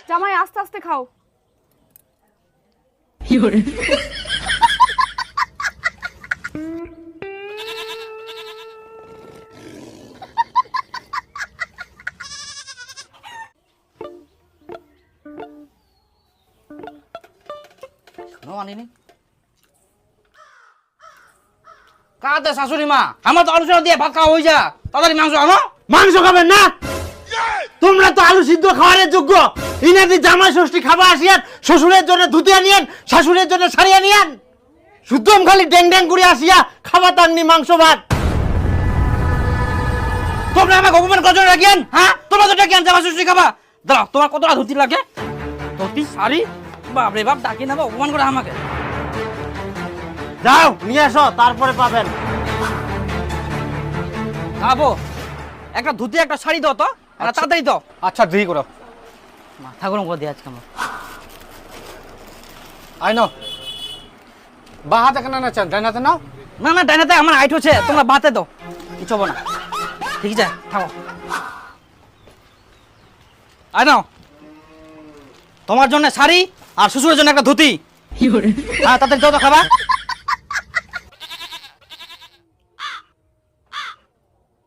জামাই আস্তে আস্তে খাও। কাতে শাশুড়ি মা, আমার তো আলোচনা দিয়ে ভাত খাওয়া হয়ে যা, তাড়াতাড়ি মাংস আনো। মাংস খাবেন না? তোমরা তো আলু সিদ্ধ খাওয়ার যোগ্য। ইনাদি জামাই ষষ্ঠী খাবার আসিয়ান, শ্বশুরের জন্য ধুতি আনিয়েন, শাশুড়ের জন্য শাড়ি আনিয়েন। শুদ্ধম খালি ড্যাং ড্যাং করে আসিয়া খাবার তাননি মাংস ভাত। তোমরা আমাকে অপমান করছো রাখিয়ান, হ্যাঁ? তোমরা তো ডাকিয়ান জামা ষষ্ঠী খাবা। দাঁড়াও, তোমার কতটা ধুতি লাগে? ধুতি শাড়ি, বাপরে বাপ, ডাকি নেবো, অপমান করে আমাকে। যাও নিয়ে আসো, তারপরে পাবেন। খাবো, একটা ধুতি একটা শাড়ি দাও তো, তাড়াতাড়ি দাও। আচ্ছা দেরি করো। মাথা গরম করে দিয়ে আজকে আমার। আই নাও, বা হাতে কেন না চান, ডাইন হাতে নাও। না না, ডাইনাতে আমার হাইট হচ্ছে, তোমরা বাতে দাও, কিছু হবো না। ঠিক আছে, থাকো। আয় নাও, তোমার জন্য শাড়ি আর শ্বশুরের জন্য একটা ধুতি। হ্যাঁ, তাড়াতাড়ি দাও তো খাবা।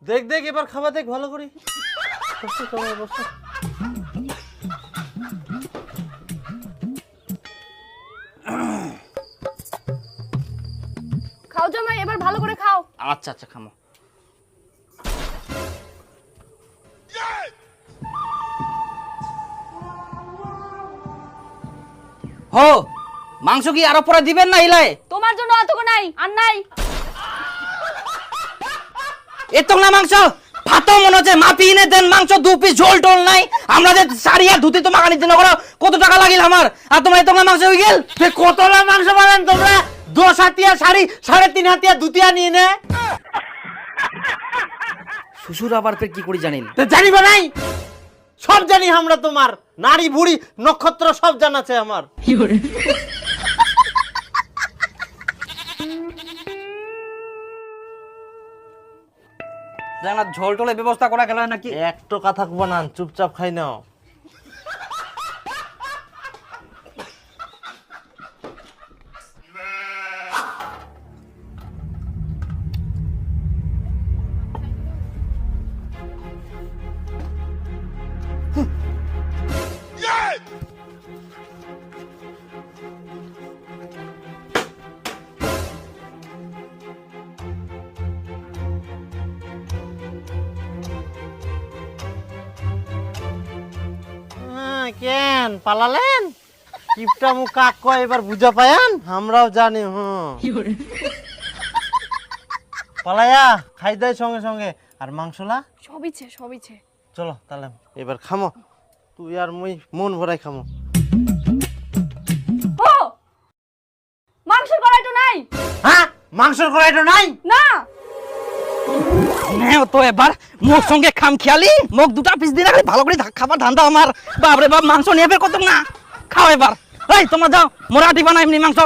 দেখ দেখ, এবার খাবার দেখ ভালো করে। খাও জামাই, এবার ভালো করে খাও। আচ্ছা আচ্ছা, খামো। হো, মাংস কি আরো পরে দিবেন না ইলাই? তোমার জন্য অতক নাই, আর নাই। এত না মাংস ভাতও মনে হচ্ছে মাপি এনে দেন, মাংস 2 পিস, ঝোল টোল নাই। আমরা যে শাড়ি আর ধুতি তো মাখানির জন্য করো, কত টাকা লাগিল আমার, আর তোমার এত না মাংস হয়ে গেল। কতলা মাংস পাবেন তোমরা? 10 হাতিয়া শাড়ি, 3.5 হাতিয়া ধুতি আনিয়ে নে। শ্বশুর আবার ফের কি করি জানিল? জানিবা নাই? সব জানি আমরা তোমার, নারী বুড়ি নক্ষত্র সব জানাছে আমার। জানা ঝোল টোলের ব্যবস্থা করা গেল নাকি? একটু কথা বানান, চুপচাপ খাই নাও। কেন পালালেন? কিপটা মুখ কাক কয় এবার বুঝা পায়ান? আমরাও জানি। পালায়া খাই দেয় সঙ্গে সঙ্গে। আর মাংসলা সবিছে সবিছে। চলো তাহলে এবার খামো, তুই আর মুই মন ভরাই খামো। ও, মাংসের কড়াইটো নাই? হ্যাঁ, মাংসের কড়াইটো নাই? না। নেও তো এবার, মুখ সঙ্গে খাম খেয়ালি, মুখ 2টা পিস দিয়ে রাখলে ভালো করে খাবার ধান্দা আমার। বাপরে বাপ, মাংস নিয়ে ফের কত না। খাও এবার। এই তোমরা যাও, মোরাটি বানাই এমনি মাংস।